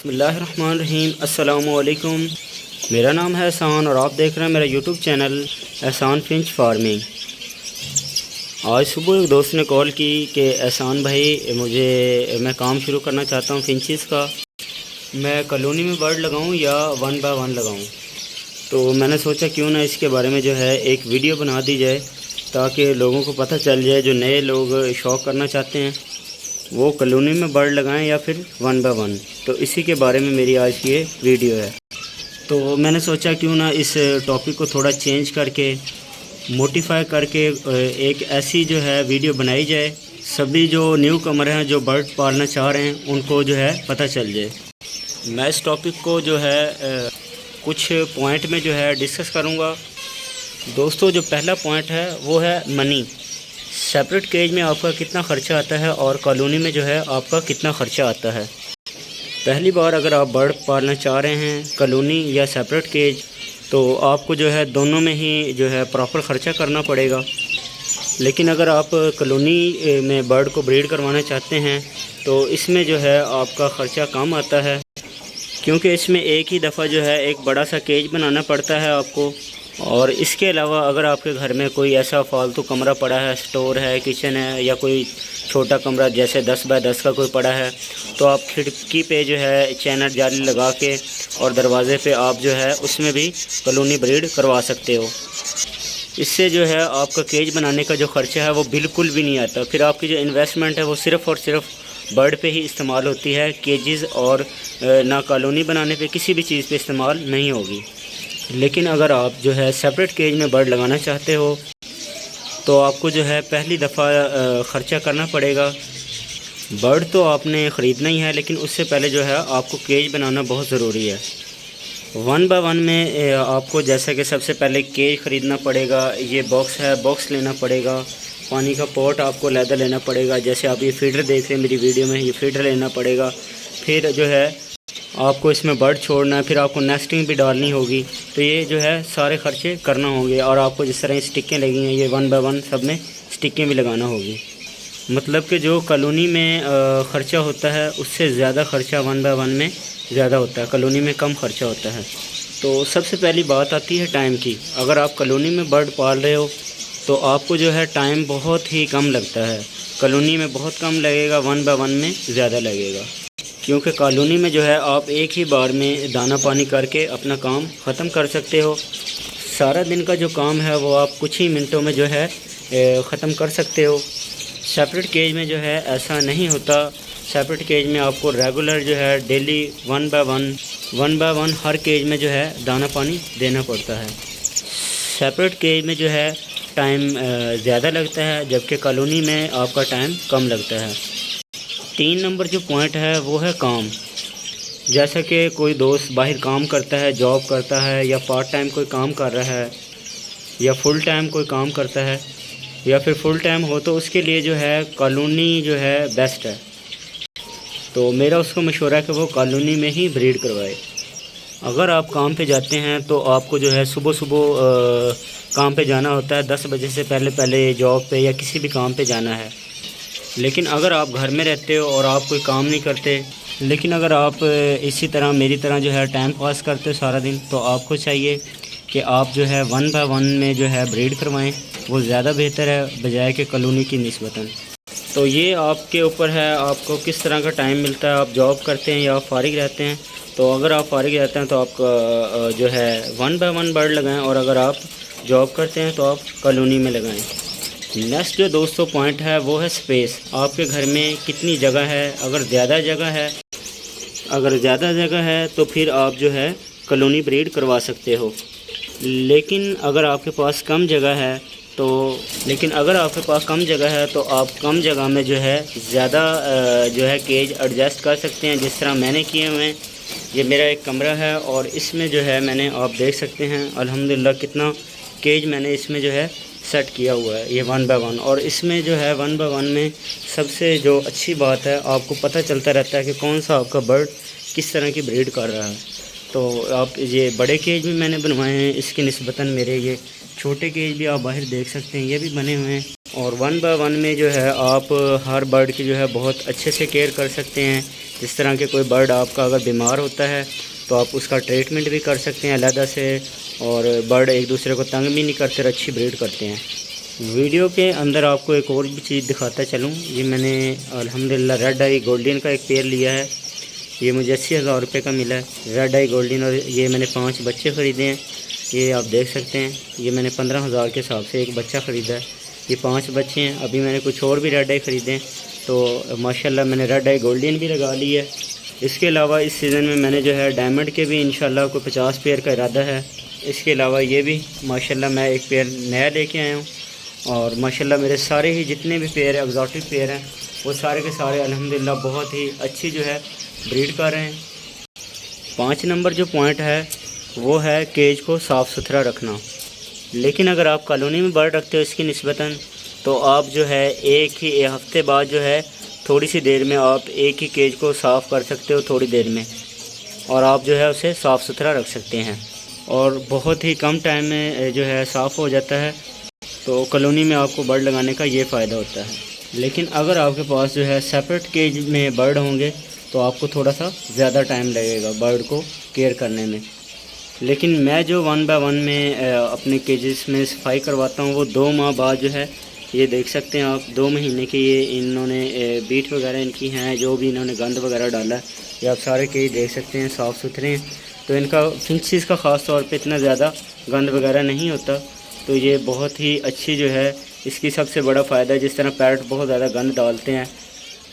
बिस्मिल्लाहिर्रहमानिर्रहीम। अस्सलामुअलैकुम। मेरा नाम है एहसान और आप देख रहे हैं मेरा यूट्यूब चैनल एहसान फिंच फार्मिंग। आज सुबह एक दोस्त ने कॉल की कि एहसान भाई मैं काम शुरू करना चाहता हूँ फिंचिस का। मैं कॉलोनी में बर्ड लगाऊँ या 1 बाय 1 लगाऊँ। तो मैंने सोचा क्यों ना इसके बारे में जो है एक वीडियो बना दी जाए ताकि लोगों को पता चल जाए, जो नए लोग शौक़ करना चाहते हैं वो कॉलोनी में बर्ड लगाएं या फिर 1 बाय 1। तो इसी के बारे में मेरी आज की ये वीडियो है। तो मैंने सोचा क्यों ना इस टॉपिक को थोड़ा चेंज करके मोडिफाई करके एक ऐसी जो है वीडियो बनाई जाए, सभी जो न्यू कमर हैं जो बर्ड पालना चाह रहे हैं उनको जो है पता चल जाए। मैं इस टॉपिक को जो है कुछ पॉइंट में जो है डिस्कस करूँगा। दोस्तों, जो पहला पॉइंट है वो है मनी। सेपरेट केज में आपका कितना ख़र्चा आता है और कॉलोनी में जो है आपका कितना ख़र्चा आता है। पहली बार अगर आप बर्ड पालना चाह रहे हैं कॉलोनी या सेपरेट केज, तो आपको जो है दोनों में ही जो है प्रॉपर ख़र्चा करना पड़ेगा। लेकिन अगर आप कॉलोनी में बर्ड को ब्रीड करवाना चाहते हैं तो इसमें जो है आपका ख़र्चा कम आता है, क्योंकि इसमें एक ही दफ़ा जो है एक बड़ा सा केज बनाना पड़ता है आपको। और इसके अलावा अगर आपके घर में कोई ऐसा फालतू कमरा पड़ा है, स्टोर है, किचन है या कोई छोटा कमरा जैसे 10 बाय 10 का कोई पड़ा है, तो आप खिड़की पे जो है चैनल जाली लगा के और दरवाज़े पे आप जो है उसमें भी कॉलोनी ब्रीड करवा सकते हो। इससे जो है आपका केज बनाने का जो ख़र्चा है वो बिल्कुल भी नहीं आता। फिर आपकी जो इन्वेस्टमेंट है वो सिर्फ़ और सिर्फ बर्ड पे ही इस्तेमाल होती है, केजेस और ना कॉलोनी बनाने पे किसी भी चीज़ पे इस्तेमाल नहीं होगी। लेकिन अगर आप जो है सेपरेट केज में बर्ड लगाना चाहते हो तो आपको जो है पहली दफ़ा ख़र्चा करना पड़ेगा। बर्ड तो आपने ख़रीदना ही है, लेकिन उससे पहले जो है आपको केज बनाना बहुत ज़रूरी है। 1 बाय 1 में आपको जैसा कि सबसे पहले केज ख़रीदना पड़ेगा। ये बॉक्स है, बॉक्स लेना पड़ेगा। पानी का पॉट आपको लेदर लेना पड़ेगा। जैसे आप ये फीडर देख रहे हैं मेरी वीडियो में, ये फीडर लेना पड़ेगा। फिर जो है आपको इसमें बर्ड छोड़ना है, फिर आपको नेस्टिंग भी डालनी होगी। तो ये जो है सारे ख़र्चे करना होंगे। और आपको जिस तरह स्टिकें लगी हैं ये 1 बाय 1 सब में स्टिकें भी लगाना होगी। मतलब कि जो कॉलोनी में ख़र्चा होता है उससे ज़्यादा ख़र्चा 1 बाय 1 में ज़्यादा होता है, कॉलोनी में कम ख़र्चा होता है। तो सबसे पहली बात आती है टाइम की। अगर आप कॉलोनी में बर्ड पाल रहे हो तो आपको जो है टाइम बहुत ही कम लगता है। कॉलोनी में बहुत कम लगेगा, 1 बाय 1 में ज़्यादा लगेगा, क्योंकि कॉलोनी में जो है आप एक ही बार में दाना पानी करके अपना काम ख़त्म कर सकते हो। सारा दिन का जो काम है वो आप कुछ ही मिनटों में जो है ख़त्म कर सकते हो। सेपरेट केज में जो है ऐसा नहीं होता। सेपरेट केज में आपको रेगुलर जो है डेली 1 बाय 1 हर केज में जो है दाना पानी देना पड़ता है। सेपरेट केज में जो है टाइम ज़्यादा लगता है, जबकि कॉलोनी में आपका टाइम कम लगता है। 3 नंबर जो पॉइंट है वो है काम। जैसा कि कोई दोस्त बाहर काम करता है, जॉब करता है, या पार्ट टाइम कोई काम कर रहा है, या फुल टाइम कोई काम करता है, या फिर फुल टाइम हो, तो उसके लिए जो है कॉलोनी जो है बेस्ट है। तो मेरा उसको मशवरा है कि वो कॉलोनी में ही ब्रीड करवाए। अगर आप काम पे जाते हैं तो आपको जो है सुबह सुबह काम पे जाना होता है। 10 बजे से पहले जॉब पे या किसी भी काम पे जाना है। लेकिन अगर आप घर में रहते हो और आप कोई काम नहीं करते, लेकिन अगर आप इसी तरह मेरी तरह जो है टाइम पास करते हो सारा दिन, तो आपको चाहिए कि आप जो है 1 बाय 1 में जो है ब्रीड करवाएं। वो ज़्यादा बेहतर है बजाय कि कॉलोनी की निस्बतन। तो ये आपके ऊपर है, आपको किस तरह का टाइम मिलता है। आप जॉब करते हैं या आप फारिग रहते हैं। तो अगर आप फारिग रहते हैं तो आप जो है 1 बाय 1 बर्ड लगाएँ, और अगर आप जॉब करते हैं तो आप कॉलोनी में लगाएँ। नेक्स्ट जो दोस्तों पॉइंट है वो है स्पेस। आपके घर में कितनी जगह है। अगर ज़्यादा जगह है तो फिर आप जो है कॉलोनी ब्रीड करवा सकते हो। लेकिन अगर आपके पास कम जगह है तो आप कम जगह में जो है ज़्यादा जो है केज एडजस्ट कर सकते हैं, जिस तरह मैंने किए हुए हैं। ये मेरा एक कमरा है और इसमें जो है मैंने, आप देख सकते हैं अल्हम्दुलिल्लाह कितना केज मैंने इसमें जो है सेट किया हुआ है, ये 1 बाय 1। और इसमें जो है 1 बाय 1 में सबसे जो अच्छी बात है, आपको पता चलता रहता है कि कौन सा आपका बर्ड किस तरह की ब्रीड कर रहा है। तो आप ये बड़े केज भी मैंने बनवाए हैं, इसकी निस्बतन मेरे ये छोटे केज भी आप बाहर देख सकते हैं, ये भी बने हुए हैं। और 1 बाय 1 में जो है आप हर बर्ड की जो है बहुत अच्छे से केयर कर सकते हैं। जिस तरह के कोई बर्ड आपका अगर बीमार होता है तो आप उसका ट्रीटमेंट भी कर सकते हैं अलग से, और बर्ड एक दूसरे को तंग भी नहीं करते और अच्छी ब्रीड करते हैं। वीडियो के अंदर आपको एक और भी चीज़ दिखाता चलूँ। ये मैंने अल्हम्दुलिल्लाह रेड आई गोल्डन का एक पेयर लिया है। ये मुझे 80,000 रुपये का मिला है, रेड आई गोल्डन। और ये मैंने 5 बच्चे ख़रीदे हैं, ये आप देख सकते हैं। ये मैंने 15,000 के हिसाब से एक बच्चा ख़रीदा है। ये 5 बच्चे हैं। अभी मैंने कुछ और भी रेड आई ख़रीदे हैं, तो माशाल्लाह मैंने रेड आई गोल्डन भी लगा ली है। इसके अलावा इस सीज़न में मैंने जो है डायमंड के भी इंशाल्लाह कोई 50 पेयर का इरादा है। इसके अलावा ये भी माशाल्लाह मैं एक पेयर नया लेके आया हूँ। और माशाल्लाह मेरे सारे ही जितने भी पेयर हैं, एग्जॉटिक पेयर हैं, वो सारे के सारे अल्हम्दुलिल्लाह बहुत ही अच्छी जो है ब्रीड कर रहे हैं। 5 नंबर जो पॉइंट है वो है केज को साफ़ सुथरा रखना। लेकिन अगर आप कॉलोनी में बर्ड रखते हो इसकी निस्बतन, तो आप जो है एक हफ्ते बाद जो है थोड़ी सी देर में आप एक ही केज को साफ़ कर सकते हो थोड़ी देर में, और आप जो है उसे साफ़ सुथरा रख सकते हैं और बहुत ही कम टाइम में जो है साफ़ हो जाता है। तो कॉलोनी में आपको बर्ड लगाने का ये फ़ायदा होता है। लेकिन अगर आपके पास जो है सेपरेट केज में बर्ड होंगे तो आपको थोड़ा सा ज़्यादा टाइम लगेगा बर्ड को केयर करने में। लेकिन मैं जो 1 बाय 1 में अपने केजेस में सफाई करवाता हूँ वो 2 माह बाद जो है, ये देख सकते हैं आप, 2 महीने के ये इन्होंने बीट वगैरह इनकी हैं, जो भी इन्होंने गंद वगैरह डाला है, ये आप सारे केज देख सकते हैं साफ़ सुथरे हैं। तो इनका फिंचेस का ख़ास तौर पे इतना ज़्यादा गंद वगैरह नहीं होता। तो ये बहुत ही अच्छी जो है इसकी सबसे बड़ा फ़ायदा है। जिस तरह पैरट बहुत ज़्यादा गंद डालते हैं।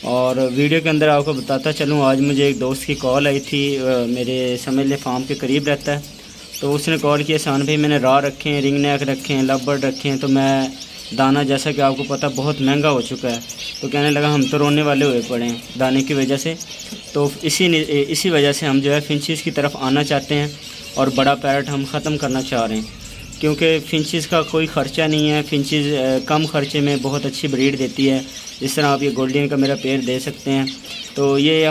और वीडियो के अंदर आपको बताता चलूँ, आज मुझे एक दोस्त की कॉल आई थी, मेरे समझ लें फार्म के करीब रहता है। तो उसने कॉल किया, एहसान भाई मैंने रा रखे हैं, रिंग नेक रखे हैं, लव बर्ड रखे हैं, तो मैं दाना जैसा कि आपको पता बहुत महंगा हो चुका है। तो कहने लगा हम तो रोने वाले हुए पड़े हैं दाने की वजह से। तो इसी वजह से हम जो है फिंचेस की तरफ आना चाहते हैं और बड़ा पैरट हम ख़त्म करना चाह रहे हैं, क्योंकि फिंचेस का कोई ख़र्चा नहीं है। फिंचेस कम ख़र्चे में बहुत अच्छी ब्रीड देती है। जिस तरह आप ये गोल्डन का मेरा पेयर दे सकते हैं। तो ये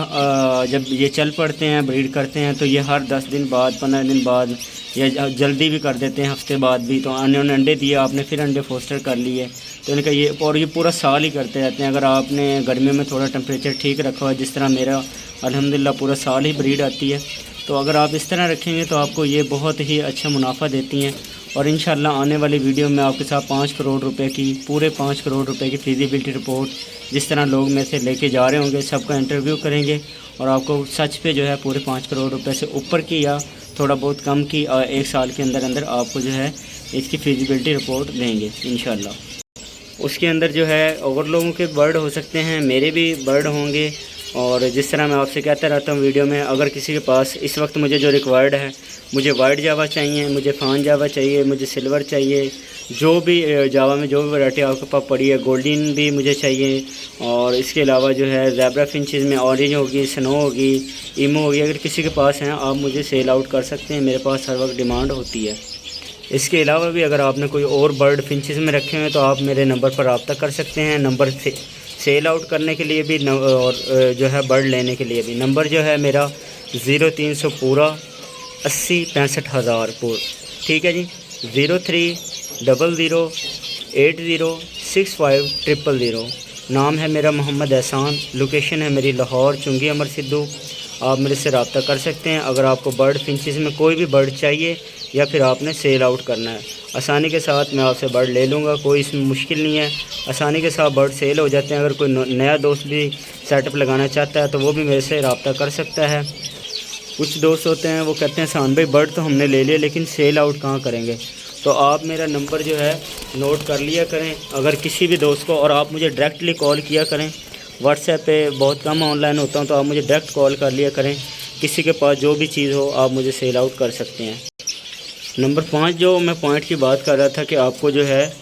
जब ये चल पड़ते हैं ब्रीड करते हैं तो ये हर 10 दिन बाद 15 दिन बाद या जल्दी भी कर देते हैं, हफ्ते बाद भी। तो उन्होंने अंडे दिए, आपने फिर अंडे फोस्टर कर लिए, तो इनका ये, और ये पूरा साल ही करते रहते हैं। अगर आपने गर्मियों में थोड़ा टेम्परेचर ठीक रखा हुआ, जिस तरह मेरा अल्हम्दुलिल्लाह पूरा साल ही ब्रीड आती है। तो अगर आप इस तरह रखेंगे तो आपको ये बहुत ही अच्छा मुनाफा देती हैं। और इंशाल्लाह आने वाली वीडियो में आपके साथ 5 करोड़ रुपए की, पूरे 5 करोड़ रुपए की फिजिबिलिटी रिपोर्ट, जिस तरह लोग में से लेके जा रहे होंगे, सबका इंटरव्यू करेंगे और आपको सच पे जो है पूरे 5 करोड़ रुपए से ऊपर की या थोड़ा बहुत कम की 1 साल के अंदर अंदर आपको जो है इसकी फिजिबिलिटी रिपोर्ट देंगे इंशाल्लाह। उसके अंदर जो है और लोगों के बर्ड हो सकते हैं, मेरे भी बर्ड होंगे। और जिस तरह मैं आपसे कहता रहता हूँ वीडियो में, अगर किसी के पास इस वक्त मुझे जो रिक्वायर्ड है, मुझे वाइट जावा चाहिए, मुझे फान जावा चाहिए, मुझे सिल्वर चाहिए, जो भी जावा में जो भी वैरायटी आपके पास पड़ी है, गोल्डन भी मुझे चाहिए। और इसके अलावा जो है ज़ेब्रा फिंचेस में ऑरेंज होगी, स्नो होगी, ईमो होगी, अगर किसी के पास हैं आप मुझे सेल आउट कर सकते हैं। मेरे पास हर वक्त डिमांड होती है। इसके अलावा भी अगर आपने कोई और बर्ड फिंचेस में रखे हुए हैं तो आप मेरे नंबर पर रब्ता कर सकते हैं। नंबर से सेल आउट करने के लिए भी और जो है बर्ड लेने के लिए भी। नंबर जो है मेरा 0300 पूरा 80 65 हज़ार ठीक है जी। 0300806500। नाम है मेरा मोहम्मद एहसान। लोकेशन है मेरी लाहौर चुंगी अमर सिद्धू। आप मेरे से रब्ता कर सकते हैं अगर आपको बर्ड फिंचेस में कोई भी बर्ड चाहिए या फिर आपने सेल आउट करना है। आसानी के साथ मैं आपसे बर्ड ले लूँगा, कोई इसमें मुश्किल नहीं है। आसानी के साथ बर्ड सेल हो जाते हैं। अगर कोई नया दोस्त भी सेटअप लगाना चाहता है तो वो भी मेरे से रब्ता कर सकता है। कुछ दोस्त होते हैं वो कहते हैं एहसान भाई बर्ड तो हमने ले लिया लेकिन सेल आउट कहाँ करेंगे। तो आप मेरा नंबर जो है नोट कर लिया करें अगर किसी भी दोस्त को, और आप मुझे डायरेक्टली कॉल किया करें। व्हाट्सएप पे बहुत कम ऑनलाइन होता हूँ तो आप मुझे डायरेक्ट कॉल कर लिया करें। किसी के पास जो भी चीज़ हो आप मुझे सेल आउट कर सकते हैं। नंबर 5 जो मैं पॉइंट की बात कर रहा था कि आपको जो है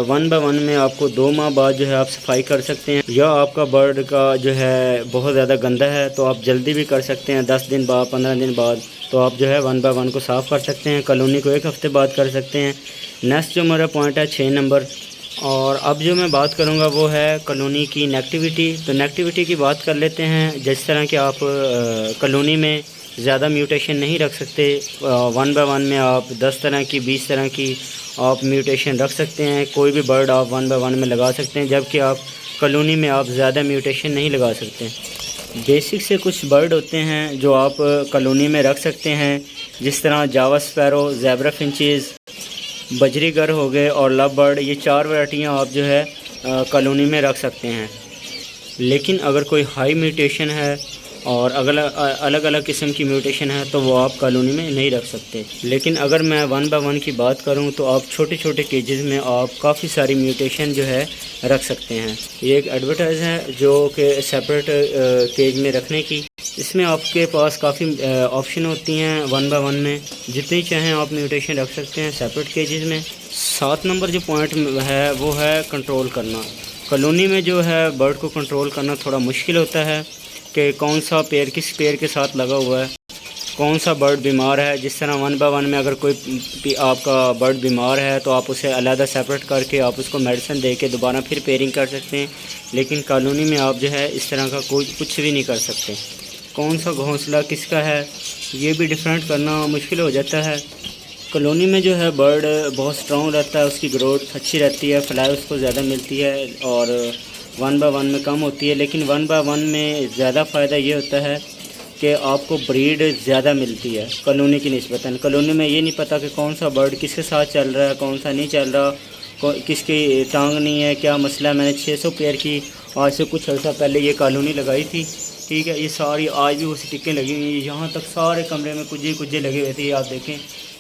1 बाय 1 में आपको 2 माह बाद जो है आप सफाई कर सकते हैं। या आपका बर्ड का जो है बहुत ज़्यादा गंदा है तो आप जल्दी भी कर सकते हैं, 10 दिन बाद 15 दिन बाद। तो आप जो है 1 बाय 1 को साफ़ कर सकते हैं। कॉलोनी को 1 हफ्ते बाद कर सकते हैं। नेक्स्ट जो मेरा पॉइंट है 6 नंबर। और अब जो मैं बात करूँगा वो है कॉलोनी की नेगेटिविटी। तो नेगेटिविटी की बात कर लेते हैं। जिस तरह कि आप कॉलोनी में ज़्यादा म्यूटेशन नहीं रख सकते। 1 बाय 1 में आप 10 तरह की 20 तरह की आप म्यूटेशन रख सकते हैं। कोई भी बर्ड आप 1 बाय 1 में लगा सकते हैं, जबकि आप कॉलोनी में आप ज़्यादा म्यूटेशन नहीं लगा सकते। बेसिक से कुछ बर्ड होते हैं जो आप कॉलोनी में रख सकते हैं, जिस तरह जावा स्पैरो, ज़ेब्रा फिंचेस, बजरीगर हो गए और लव बर्ड। ये 4 वैरायटियाँ आप जो है कॉलोनी में रख सकते हैं। लेकिन अगर कोई हाई म्यूटेशन है और अलग अलग किस्म की म्यूटेशन है तो वो आप कॉलोनी में नहीं रख सकते। लेकिन अगर मैं 1 बाय 1 की बात करूं तो आप छोटे छोटे केजेस में आप काफ़ी सारी म्यूटेशन जो है रख सकते हैं। ये एक एडवर्टाइज है जो कि सेपरेट केज में रखने की। इसमें आपके पास काफ़ी ऑप्शन होती हैं। 1 बाय 1 में जितनी चाहें आप म्यूटेशन रख सकते हैं सेपरेट केजेस में। 7 नंबर जो पॉइंट है वो है कंट्रोल करना। कॉलोनी में जो है बर्ड को कंट्रोल करना थोड़ा मुश्किल होता है कि कौन सा पेयर किस पेयर के साथ लगा हुआ है, कौन सा बर्ड बीमार है। जिस तरह 1 बाय 1 में अगर कोई आपका बर्ड बीमार है तो आप उसे अलग सेपरेट करके आप उसको मेडिसिन दे के दोबारा फिर पेयरिंग कर सकते हैं। लेकिन कॉलोनी में आप जो है इस तरह का कुछ भी नहीं कर सकते। कौन सा घोंसला किसका है ये भी डिफरेंट करना मुश्किल हो जाता है। कॉलोनी में जो है बर्ड बहुत स्ट्रॉन्ग रहता है, उसकी ग्रोथ अच्छी रहती है, फ्लाई उसको ज़्यादा मिलती है और 1 बाय 1 में कम होती है। लेकिन 1 बाय 1 में ज़्यादा फ़ायदा ये होता है कि आपको ब्रीड ज़्यादा मिलती है कॉलोनी की निस्बतन। कॉलोनी में ये नहीं पता कि कौन सा बर्ड किसके साथ चल रहा है, कौन सा नहीं चल रहा, किसकी टांग नहीं है, क्या मसला है। मैंने 600 पेयर की आज से कुछ अर्सा पहले ये कॉलोनी लगाई थी, ठीक है। ये सारी आज भी उसी टिक्कें लगी हुई हैं। यहाँ तक सारे कमरे में कुजे लगे हुए थे। ये आप देखें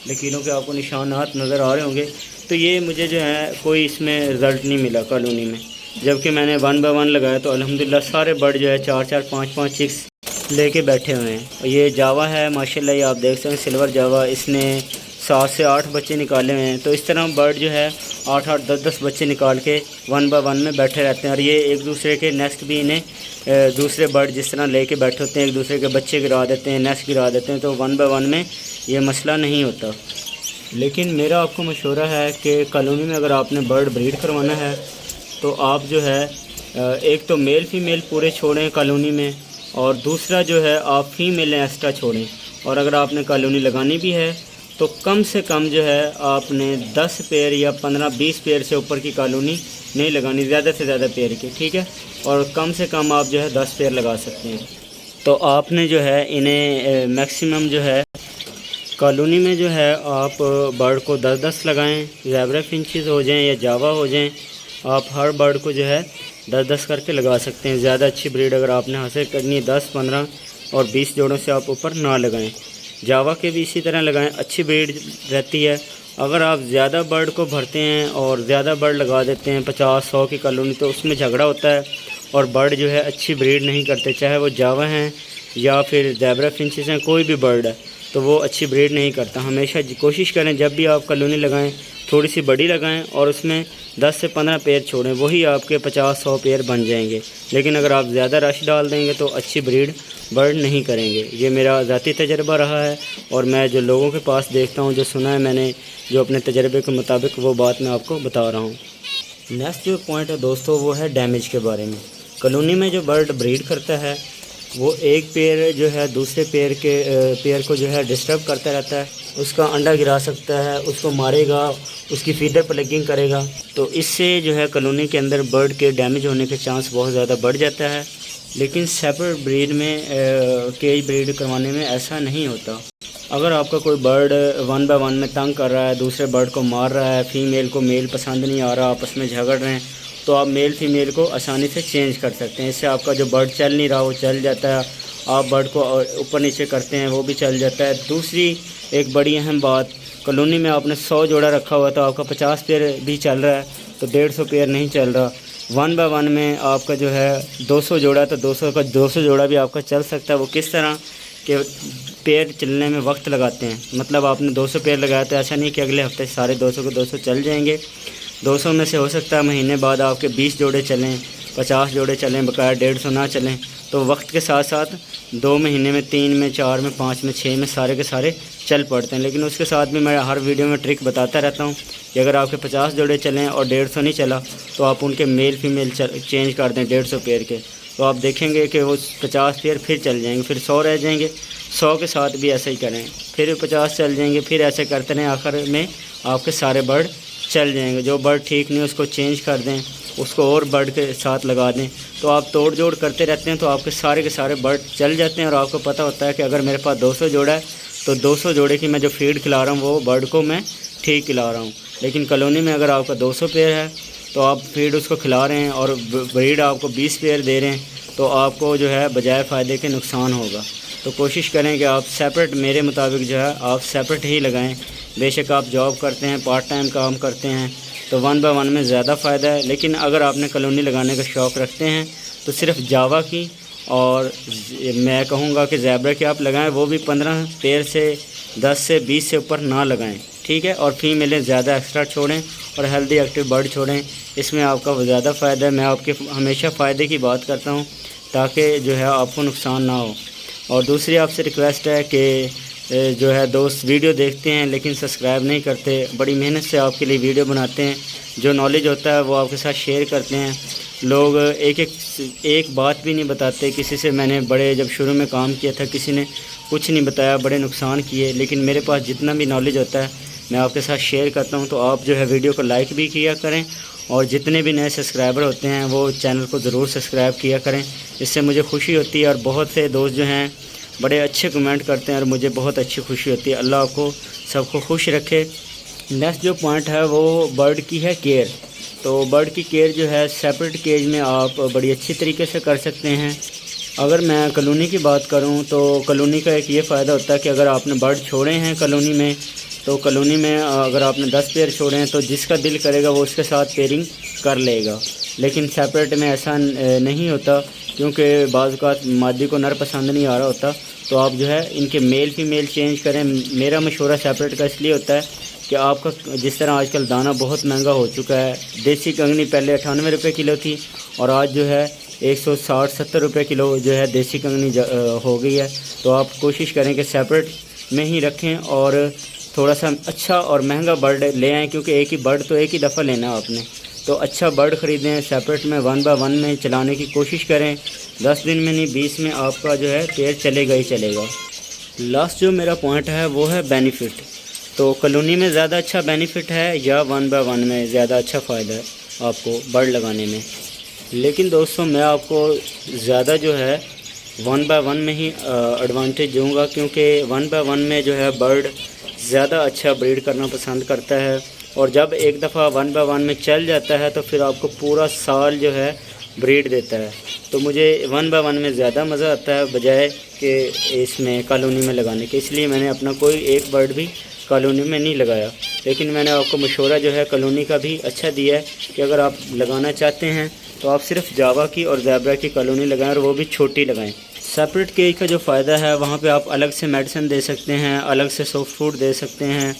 लकीरों के आपको निशानात नज़र आ रहे होंगे। तो ये मुझे जो है कोई इसमें रिज़ल्ट नहीं मिला कॉलोनी में। जबकि मैंने 1 बाय 1 लगाया तो अल्हम्दुलिल्लाह सारे बर्ड जो है 4-4 5-5 चिक्स लेके बैठे हुए हैं। ये जावा है माशाल्लाह, ये आप देख सकते हैं सिल्वर जावा, इसने 7 से 8 बच्चे निकाले हुए हैं। तो इस तरह बर्ड जो है 8-8 10-10 बच्चे निकाल के 1 बाय 1 में बैठे रहते हैं। और ये एक दूसरे के नेस्ट भी इन्हें दूसरे बर्ड जिस तरह लेके बैठे होते हैं, एक दूसरे के बच्चे गिरा देते हैं, नेस्ट गिरा देते हैं। तो 1 बाय 1 में ये मसला नहीं होता। लेकिन मेरा आपको मशवरा है कि कॉलोनी में अगर आपने बर्ड ब्रीड करवाना है तो आप जो है एक तो मेल फीमेल पूरे छोड़ें कॉलोनी में, और दूसरा जो है आप फीमेल एक्स्ट्रा छोड़ें। और अगर आपने कॉलोनी लगानी भी है तो कम से कम जो है आपने 10 पेयर या 15-20 पेयर से ऊपर की कॉलोनी नहीं लगानी, ज़्यादा से ज़्यादा पेयर की, ठीक है। और कम से कम आप जो है 10 पेयर लगा सकते हैं। तो आपने जो है इन्हें मैक्सिमम जो है कॉलोनी में जो है आप बर्ड को 10-10 लगाएं। ज़ेब्रा फिंचेस हो जाएं या जावा हो जाएं, आप हर बर्ड को जो है 10-10 करके लगा सकते हैं। ज़्यादा अच्छी ब्रीड अगर आपने हासिल करनी है 10, 15 और 20 जोड़ों से आप ऊपर ना लगाएं। जावा के भी इसी तरह लगाएं, अच्छी ब्रीड रहती है। अगर आप ज़्यादा बर्ड को भरते हैं और ज़्यादा बर्ड लगा देते हैं 50-100 की कॉलोनी, तो उसमें झगड़ा होता है और बर्ड जो है अच्छी ब्रीड नहीं करते, चाहे वो जावा हैं या फिर ज़ेब्रा फिंचेस हैं, कोई भी बर्ड है तो वो अच्छी ब्रीड नहीं करता। हमेशा कोशिश करें जब भी आप कॉलोनी लगाएं थोड़ी सी बड़ी लगाएं और उसमें 10 से 15 पेयर छोड़ें, वही आपके 50-100 पेयर बन जाएंगे। लेकिन अगर आप ज़्यादा रश डाल देंगे तो अच्छी ब्रीड बर्ड नहीं करेंगे। ये मेरा ज़ाती तजर्बा रहा है और मैं जो लोगों के पास देखता हूँ, जो सुना है मैंने, जो अपने तजर्बे के मुताबिक वो बात मैं आपको बता रहा हूँ। नेक्स्ट जो पॉइंट है दोस्तों वो है डैमेज के बारे में। कॉलोनी में जो बर्ड ब्रीड करता है वो एक पेयर जो है दूसरे पेयर को जो है डिस्टर्ब करता रहता है, उसका अंडा गिरा सकता है, उसको मारेगा, उसकी फीडर प्लगिंग करेगा। तो इससे जो है कॉलोनी के अंदर बर्ड के डैमेज होने के चांस बहुत ज़्यादा बढ़ जाता है। लेकिन सेपरेट ब्रीड में केज ब्रीड करवाने में ऐसा नहीं होता। अगर आपका कोई बर्ड 1 बाय 1 में तंग कर रहा है, दूसरे बर्ड को मार रहा है, फीमेल को मेल पसंद नहीं आ रहा, आपस में झगड़ रहे हैं, तो आप मेल फीमेल को आसानी से चेंज कर सकते हैं। इससे आपका जो बर्ड चल नहीं रहा वो चल जाता है, आप बर्ड को ऊपर नीचे करते हैं वो भी चल जाता है। दूसरी एक बड़ी अहम बात, कॉलोनी में आपने 100 जोड़ा रखा हुआ तो आपका 50 पेयर भी चल रहा है तो 150 पेयर नहीं चल रहा। 1 बाय 1 में आपका जो है 200 जोड़ा तो 200 जोड़ा भी आपका चल सकता है। वो किस तरह के पेयर चलने में वक्त लगाते हैं, मतलब आपने 200 पेयर लगाया तो ऐसा नहीं कि अगले हफ्ते सारे 200 के 200 चल जाएंगे। 200 में से हो सकता है महीने बाद आपके 20 जोड़े चलें, 50 जोड़े चलें, बकाया 150 ना चलें। तो वक्त के साथ साथ 2 महीने में, 3 में, 4 में, 5 में, 6 में सारे के सारे चल पड़ते हैं। लेकिन उसके साथ भी मैं हर वीडियो में ट्रिक बताता रहता हूँ कि अगर आपके 50 जोड़े चलें और 150 नहीं चला तो आप उनके मेल फीमेल चेंज कर दें 150 पेयर के, तो आप देखेंगे कि वो 50 पेयर फिर चल जाएंगे, फिर 100 रह जाएंगे। 100 के साथ भी ऐसा ही करें, फिर 50 चल जाएंगे, फिर ऐसे करते रहें, आखिर में आपके सारे बर्ड चल जाएंगे। जो बर्ड ठीक नहीं उसको चेंज कर दें, उसको और बर्ड के साथ लगा दें। तो आप तोड़ जोड़ करते रहते हैं तो आपके सारे के सारे बर्ड चल जाते हैं। और आपको पता होता है कि अगर मेरे पास 200 जोड़ा है तो 200 जोड़े की मैं जो फीड खिला रहा हूँ वो बर्ड को मैं ठीक खिला रहा हूँ। लेकिन कॉलोनी में अगर आपका 200 पेयर है तो आप फीड उसको खिला रहे हैं और ब्रीड आपको 20 पेयर दे रहे हैं, तो आपको जो है बजाय फ़ायदे के नुकसान होगा। तो कोशिश करें कि आप सेपरेट, मेरे मुताबिक जो है आप सेपरेट ही लगाएं। बेशक आप जॉब करते हैं, पार्ट टाइम काम करते हैं तो 1 बाय 1 में ज़्यादा फ़ायदा है। लेकिन अगर आपने कॉलोनी लगाने का शौक़ रखते हैं तो सिर्फ जावा की और मैं कहूँगा कि ज़ेब्रा की आप लगाएं, वो भी 15 पेयर से 10 से 20 से ऊपर ना लगाएं, ठीक है। और फीमेलें ज़्यादा एक्स्ट्रा छोड़ें और हेल्दी एक्टिव बर्ड छोड़ें, इसमें आपका ज़्यादा फ़ायदा है। मैं आपके हमेशा फ़ायदे की बात करता हूँ ताकि जो है आपको नुकसान ना हो। और दूसरी आपसे रिक्वेस्ट है कि जो है दोस्त वीडियो देखते हैं लेकिन सब्सक्राइब नहीं करते, बड़ी मेहनत से आपके लिए वीडियो बनाते हैं, जो नॉलेज होता है वो आपके साथ शेयर करते हैं। लोग एक बात भी नहीं बताते। किसी से मैंने बड़े जब शुरू में काम किया था किसी ने कुछ नहीं बताया, बड़े नुकसान किए। लेकिन मेरे पास जितना भी नॉलेज होता है मैं आपके साथ शेयर करता हूं। तो आप जो है वीडियो को लाइक भी किया करें और जितने भी नए सब्सक्राइबर होते हैं वो चैनल को ज़रूर सब्सक्राइब किया करें, इससे मुझे खुशी होती है। और बहुत से दोस्त जो हैं बड़े अच्छे कमेंट करते हैं और मुझे बहुत अच्छी खुशी होती है। अल्लाह आपको सबको खुश रखे। नेक्स्ट जो पॉइंट है वो बर्ड की है केयर। तो बर्ड की केयर जो है सेपरेट केज में आप बड़ी अच्छी तरीके से कर सकते हैं। अगर मैं कॉलोनी की बात करूं तो कॉलोनी का एक ये फ़ायदा होता है कि अगर आपने बर्ड छोड़े हैं कॉलोनी में तो कॉलोनी में अगर आपने 10 पेयर छोड़े हैं तो जिसका दिल करेगा वो उसके साथ पेयरिंग कर लेगा। लेकिन सेपरेट में ऐसा नहीं होता क्योंकि बाज़ औक़ात मादी को नर पसंद नहीं आ रहा होता। तो आप जो है इनके मेल फीमेल चेंज करें। मेरा मशवरा सेपरेट का इसलिए होता है कि आपका जिस तरह आजकल दाना बहुत महंगा हो चुका है। देसी कंगनी पहले 98 रुपये किलो थी और आज जो है 160-70 रुपये किलो जो है देसी कंगनी हो गई है। तो आप कोशिश करें कि सेपरेट में ही रखें और थोड़ा सा अच्छा और महंगा बर्ड ले आएँ, क्योंकि एक ही बर्ड तो एक ही दफ़ा लेना है आपने। तो अच्छा बर्ड ख़रीदें, सेपरेट में 1 बाय 1 में चलाने की कोशिश करें। 10 दिन में नहीं 20 में आपका जो है पेड़ चलेगा ही चलेगा। लास्ट जो मेरा पॉइंट है वो है बेनिफिट। तो कॉलोनी में ज़्यादा अच्छा बेनिफिट है या 1 बाय 1 में ज़्यादा अच्छा फ़ायदा है आपको बर्ड लगाने में? लेकिन दोस्तों मैं आपको ज़्यादा जो है 1 बाय 1 में ही एडवांटेज दूँगा, क्योंकि 1 बाय 1 में जो है बर्ड ज़्यादा अच्छा ब्रीड करना पसंद करता है। और जब एक दफ़ा 1 बाय 1 में चल जाता है तो फिर आपको पूरा साल जो है ब्रीड देता है। तो मुझे 1 बाय 1 में ज़्यादा मज़ा आता है बजाय कि इसमें कॉलोनी में लगाने के। इसलिए मैंने अपना कोई एक बर्ड भी कॉलोनी में नहीं लगाया। लेकिन मैंने आपको मशवरा जो है कॉलोनी का भी अच्छा दिया है कि अगर आप लगाना चाहते हैं तो आप सिर्फ जावा की और ज़ेब्रा की कॉलोनी लगाएं और वो भी छोटी लगाएं। सेपरेट केज का जो फ़ायदा है वहाँ पे आप अलग से मेडिसिन दे सकते हैं, अलग से सॉफ्ट फूड दे सकते हैं,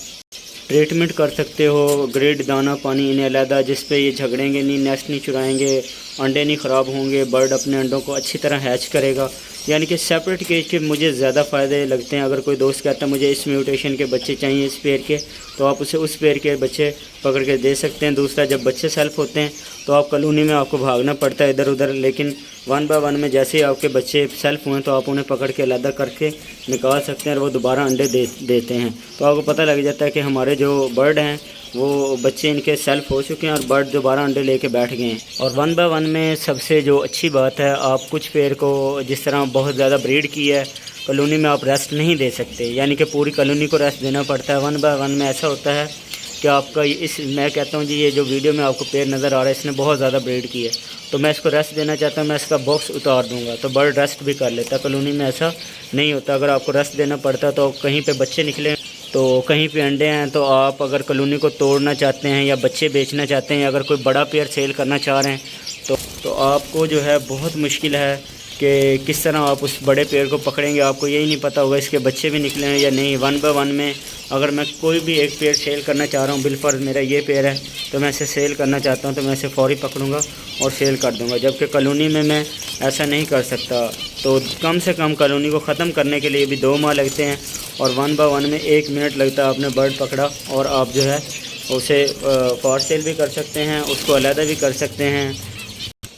ट्रीटमेंट कर सकते हो, ग्रेड दाना पानी इन्हें अलहदा, जिस पे ये झगड़ेंगे नहीं, नेस्ट नहीं चुराएंगे, अंडे नहीं ख़राब होंगे, बर्ड अपने अंडों को अच्छी तरह हैच करेगा। यानी कि सेपरेट केज के मुझे ज़्यादा फ़ायदे लगते हैं। अगर कोई दोस्त कहता है मुझे इस म्यूटेशन के बच्चे चाहिए इस पेयर के, तो आप उसे उस पेयर के बच्चे पकड़ के दे सकते हैं। दूसरा, जब बच्चे सेल्फ होते हैं तो आप कॉलोनी में आपको भागना पड़ता है इधर उधर, लेकिन 1 बाय 1 में जैसे ही आपके बच्चे सेल्फ हुए तो आप उन्हें पकड़ के अलग करके निकाल सकते हैं और वो दोबारा अंडे देते हैं। तो आपको पता लग जाता है कि हमारे जो बर्ड हैं वो बच्चे इनके सेल्फ हो चुके हैं और बर्ड दोबारा अंडे लेके बैठ गए हैं। और 1 बाय 1 में सबसे जो अच्छी बात है, आप कुछ पेयर को जिस तरह बहुत ज़्यादा ब्रीड की है कॉलोनी में आप रेस्ट नहीं दे सकते, यानी कि पूरी कॉलोनी को रेस्ट देना पड़ता है। 1 बाय 1 में ऐसा होता है कि आपका मैं कहता हूँ जी, ये जो वीडियो में आपको पेयर नज़र आ रहा है इसने बहुत ज़्यादा ब्रीड की है, तो मैं इसको रेस्ट देना चाहता हूँ, मैं इसका बॉक्स उतार दूँगा तो बर्ड रेस्ट भी कर लेता है। कॉलोनी में ऐसा नहीं होता। अगर आपको रेस्ट देना पड़ता है तो कहीं पे बच्चे निकले तो कहीं पे अंडे हैं, तो आप अगर कॉलोनी को तोड़ना चाहते हैं या बच्चे बेचना चाहते हैं या अगर कोई बड़ा पेयर सेल करना चाह रहे हैं तो आपको जो है बहुत मुश्किल है कि किस तरह आप उस बड़े पेड़ को पकड़ेंगे। आपको यही नहीं पता होगा इसके बच्चे भी निकले हैं या नहीं। 1 बाय 1 में अगर मैं कोई भी एक पेड़ सेल करना चाह रहा हूँ, बिलफर्ज मेरा ये पेड़ है तो मैं इसे सेल करना चाहता हूँ तो मैं इसे फ़ौरी पकड़ूँगा और सेल कर दूँगा, जबकि कॉलोनी में मैं ऐसा नहीं कर सकता। तो कम से कम कॉलोनी को ख़त्म करने के लिए भी 2 माह लगते हैं और 1 बाय 1 में 1 मिनट लगता है। आपने बर्ड पकड़ा और आप जो है उसे फॉर सेल भी कर सकते हैं, उसको अलहदा भी कर सकते हैं।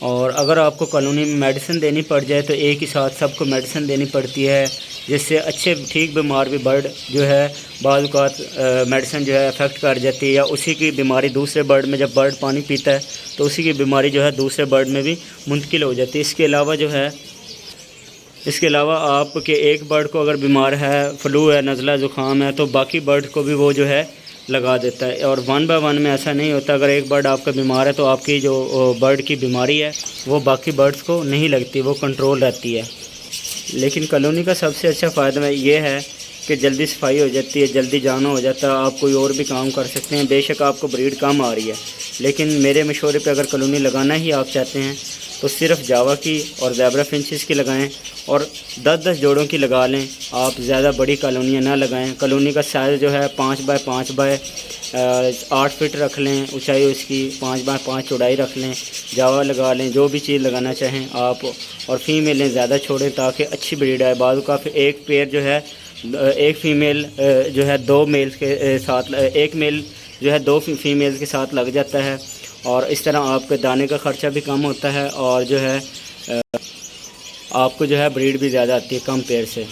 और अगर आपको कॉलोनी में मेडिसिन देनी पड़ जाए तो एक ही साथ सबको मेडिसिन देनी पड़ती है, जिससे अच्छे ठीक बीमार भी बर्ड जो है बाज़ औक़ात मेडिसिन जो है अफेक्ट कर जाती है, या उसी की बीमारी दूसरे बर्ड में, जब बर्ड पानी पीता है तो उसी की बीमारी जो है दूसरे बर्ड में भी मुंतकिल हो जाती है। इसके अलावा आपके एक बर्ड को अगर बीमार है, फ्लू है, नज़ला ज़ुकाम है, तो बाकी बर्ड को भी वो जो है लगा देता है। और 1 बाय 1 में ऐसा नहीं होता। अगर एक बर्ड आपका बीमार है तो आपकी जो बर्ड की बीमारी है वो बाकी बर्ड्स को नहीं लगती, वो कंट्रोल रहती है। लेकिन कॉलोनी का सबसे अच्छा फ़ायदा ये है कि जल्दी सफाई हो जाती है, जल्दी जाना हो जाता है, आप कोई और भी काम कर सकते हैं। बेशक आपको ब्रीड कम आ रही है, लेकिन मेरे मशवरे पे अगर कॉलोनी लगाना ही आप चाहते हैं तो सिर्फ जावा की और ज़ेब्रा फिंचेस की लगाएं और 10-10 जोड़ों की लगा लें। आप ज़्यादा बड़ी कॉलोनियाँ ना लगाएं। कॉलोनी का साइज़ जो है 5 बाय 5 बाय 8 फीट रख लें, ऊंचाई उसकी 5 बाय 5 चौड़ाई रख लें। जावा लगा लें, जो भी चीज़ लगाना चाहें आप। और फीमेलें ज़्यादा छोड़ें ताकि अच्छी ब्रीड आए। बाद का फिर एक पेयर जो है, एक फ़ीमेल जो है 2 मेल्स के साथ, एक मेल जो है 2 फीमेल के साथ लग जाता है। और इस तरह आपके दाने का ख़र्चा भी कम होता है और जो है आपको जो है ब्रीड भी ज़्यादा आती है कम पेयर से।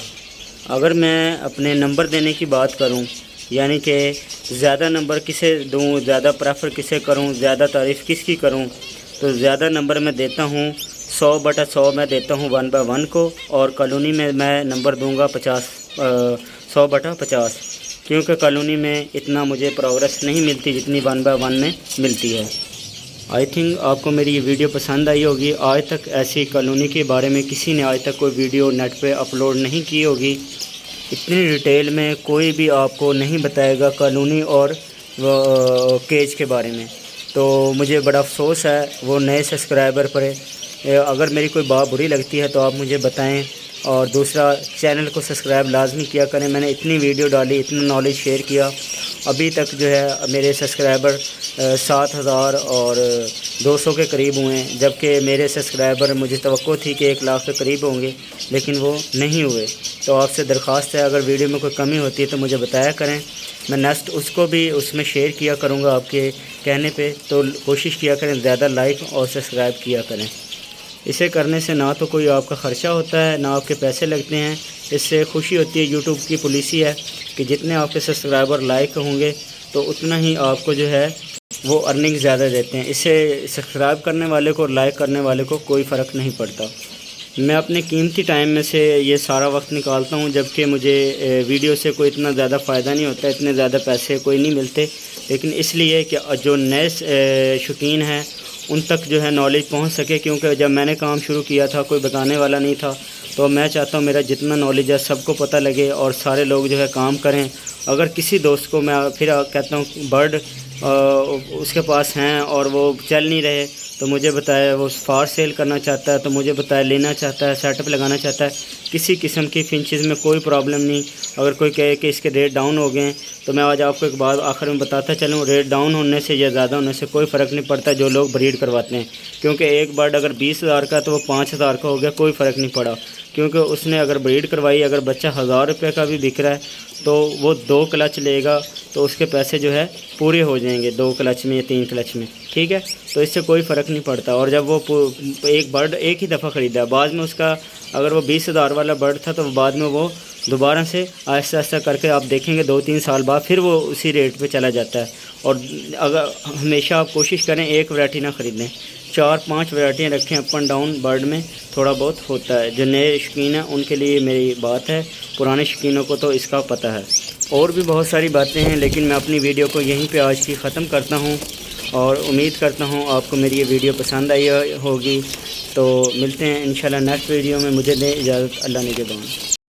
अगर मैं अपने नंबर देने की बात करूं, यानी कि ज़्यादा नंबर किसे दूं, ज़्यादा प्रेफर किसे करूं, ज़्यादा तारीफ़ किसकी करूं, तो ज़्यादा नंबर मैं देता हूं 100/100 मैं देता हूं 1 बाय 1 को। और कॉलोनी में मैं नंबर दूंगा 100/50, क्योंकि कॉलोनी में इतना मुझे प्रोग्रेस नहीं मिलती जितनी 1 बाय 1 में मिलती है। आई थिंक आपको मेरी ये वीडियो पसंद आई होगी। आज तक ऐसी कॉलोनी के बारे में किसी ने आज तक कोई वीडियो नेट पे अपलोड नहीं की होगी। इतनी डिटेल में कोई भी आपको नहीं बताएगा कॉलोनी और केज के बारे में। तो मुझे बड़ा अफसोस है वो नए सब्सक्राइबर पर। अगर मेरी कोई बात बुरी लगती है तो आप मुझे बताएं। और दूसरा, चैनल को सब्सक्राइब लाजमी किया करें। मैंने इतनी वीडियो डाली, इतना नॉलेज शेयर किया, अभी तक जो है मेरे सब्सक्राइबर 7,200 के करीब हुए हैं, जबकि मेरे सब्सक्राइबर मुझे तवक्को थी कि 1 लाख के करीब होंगे, लेकिन वो नहीं हुए। तो आपसे दरख्वास्त है, अगर वीडियो में कोई कमी होती है तो मुझे बताया करें। मैं नेक्स्ट उसको भी उसमें शेयर किया करूँगा आपके कहने पे। तो कोशिश किया करें ज़्यादा लाइक और सब्सक्राइब किया करें। इसे करने से ना तो कोई आपका ख़र्चा होता है, ना आपके पैसे लगते हैं। इससे खुशी होती है। यूट्यूब की पॉलिसी है कि जितने आपके सब्सक्राइबर लाइक होंगे तो उतना ही आपको जो है वो अर्निंग ज़्यादा देते हैं। इससे सब्सक्राइब करने वाले को और लाइक करने वाले को कोई फ़र्क नहीं पड़ता। मैं अपने कीमती टाइम में से ये सारा वक्त निकालता हूँ, जबकि मुझे वीडियो से कोई इतना ज़्यादा फ़ायदा नहीं होता, इतने ज़्यादा पैसे कोई नहीं मिलते। लेकिन इसलिए कि जो नए शौकीन हैं उन तक जो है नॉलेज पहुंच सके, क्योंकि जब मैंने काम शुरू किया था कोई बताने वाला नहीं था। तो मैं चाहता हूं मेरा जितना नॉलेज है सबको पता लगे और सारे लोग जो है काम करें। अगर किसी दोस्त को मैं फिर कहता हूं बर्ड उसके पास हैं और वो चल नहीं रहे तो मुझे बताए, वो फार सेल करना चाहता है तो मुझे बताए, लेना चाहता है, सेटअप लगाना चाहता है, किसी किस्म की फिंचेस में कोई प्रॉब्लम नहीं। अगर कोई कहे कि इसके रेट डाउन हो गए हैं तो मैं आज आपको एक बात आखिर में बताता चलूँ, रेट डाउन होने से या ज़्यादा होने से कोई फ़र्क नहीं पड़ता जो लोग ब्रीड करवाते हैं। क्योंकि एक बर्ड अगर 20,000 का तो वो 5,000 का हो गया, कोई फ़र्क नहीं पड़ा। क्योंकि उसने अगर ब्रीड करवाई, अगर बच्चा 1,000 रुपये का भी बिक रहा है तो वो 2 क्लच लेगा तो उसके पैसे जो है पूरे हो जाएंगे 2 क्लच में या 3 क्लच में, ठीक है। तो इससे कोई फ़र्क नहीं पड़ता। और जब वो एक बर्ड एक ही दफ़ा ख़रीदा, बाद में उसका अगर वो 20,000 वाला बर्ड था तो बाद में वो दोबारा से आहिस्ता आहिस्ता करके आप देखेंगे 2-3 साल बाद फिर वो उसी रेट पे चला जाता है। और अगर हमेशा आप कोशिश करें एक वैरायटी ना ख़रीदें, 4-5 वैरायटियाँ रखें। अप एंड डाउन बर्ड में थोड़ा बहुत होता है। जो नए शौकीन हैं उनके लिए मेरी बात है, पुराने शौकीनों को तो इसका पता है। और भी बहुत सारी बातें हैं, लेकिन मैं अपनी वीडियो को यहीं पे आज की ख़त्म करता हूँ और उम्मीद करता हूँ आपको मेरी ये वीडियो पसंद आई होगी। तो मिलते हैं इंशाल्लाह नेक्स्ट वीडियो में। मुझे दें इजाज़त, अल्लाह निगहबान।